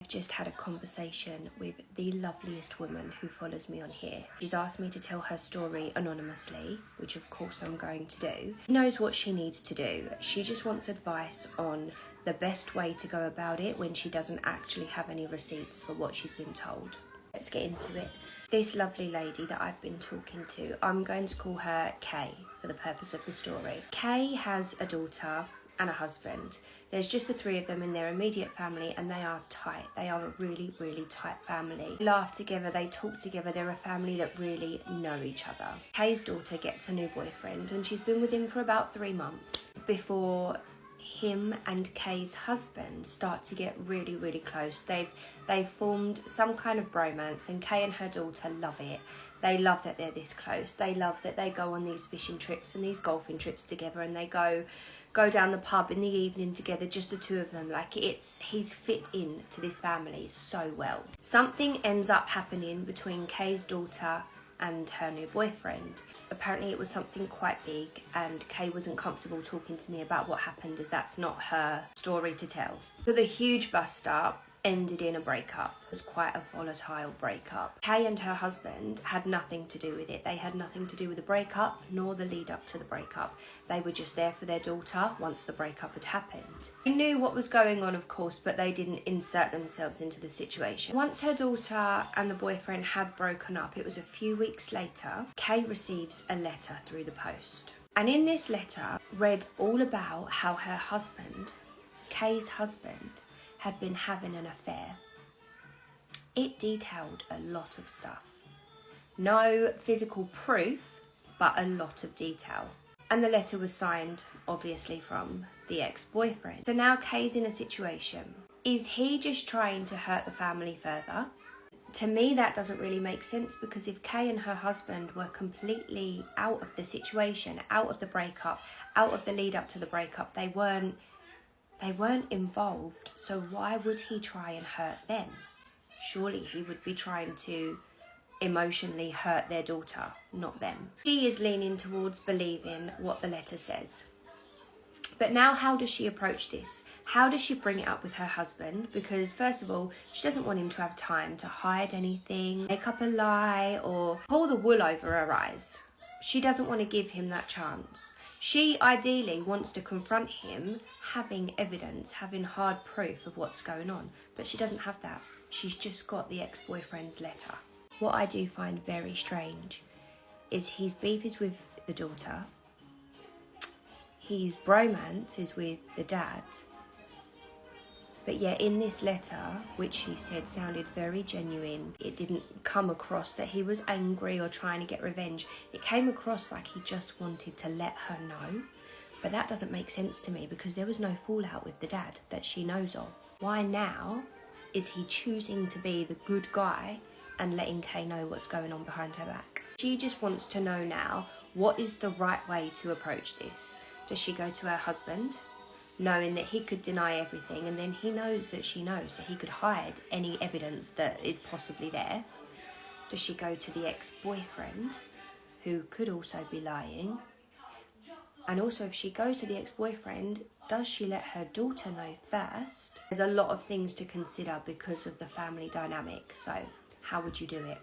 I've just had a conversation with the loveliest woman who follows me on here. She's asked me to tell her story anonymously, which of course I'm going to do. She knows what she needs to do. She just wants advice on the best way to go about it when she doesn't actually have any receipts for what she's been told. Let's get into it. This lovely lady that I've been talking to, I'm going to call her Kay for the purpose of the story. Kay has a daughter and a husband. There's just the three of them in their immediate family, and they are tight. They are a really, really tight family. They laugh together, they talk together, they're a family that really know each other. Kay's daughter gets a new boyfriend, and she's been with him for about 3 months before him and Kay's husband start to get really, really close. They've formed some kind of bromance, and Kay and her daughter love it. They love that they're this close. They love that they go on these fishing trips and these golfing trips together, and they go down the pub in the evening together, just the two of them. Like, he's fit in to this family so well. Something ends up happening between Kay's daughter and her new boyfriend. Apparently it was something quite big, and Kay wasn't comfortable talking to me about what happened, as that's not her story to tell. So the huge bust up ended in a breakup. It was quite a volatile breakup. Kay and her husband had nothing to do with it. They had nothing to do with the breakup nor the lead up to the breakup. They were just there for their daughter once the breakup had happened. They knew what was going on, of course, but they didn't insert themselves into the situation. Once her daughter and the boyfriend had broken up, it was a few weeks later, Kay receives a letter through the post. And in this letter read all about how her husband, Kay's husband, had been having an affair. It detailed a lot of stuff. No physical proof, but a lot of detail. And the letter was signed, obviously, from the ex-boyfriend. So now Kay's in a situation. Is he just trying to hurt the family further? To me, that doesn't really make sense, because if Kay and her husband were completely out of the situation, out of the breakup, out of the lead up to the breakup, they weren't involved, so why would he try and hurt them? Surely he would be trying to emotionally hurt their daughter, not them. She is leaning towards believing what the letter says. But now, how does she approach this? How does she bring it up with her husband? Because first of all, she doesn't want him to have time to hide anything, make up a lie, or pull the wool over her eyes. She doesn't want to give him that chance. She ideally wants to confront him, having evidence, having hard proof of what's going on. But she doesn't have that. She's just got the ex-boyfriend's letter. What I do find very strange is his beef is with the daughter. His bromance is with the dad. But yet in this letter, which she said sounded very genuine, it didn't come across that he was angry or trying to get revenge. It came across like he just wanted to let her know. But that doesn't make sense to me, because there was no fallout with the dad that she knows of. Why now is he choosing to be the good guy and letting Kay know what's going on behind her back? She just wants to know now, what is the right way to approach this? Does she go to her husband, knowing that he could deny everything, and then he knows that she knows, so he could hide any evidence that is possibly there? Does she go to the ex-boyfriend, who could also be lying? And also, if she goes to the ex-boyfriend, does she let her daughter know first? There's a lot of things to consider because of the family dynamic, so how would you do it?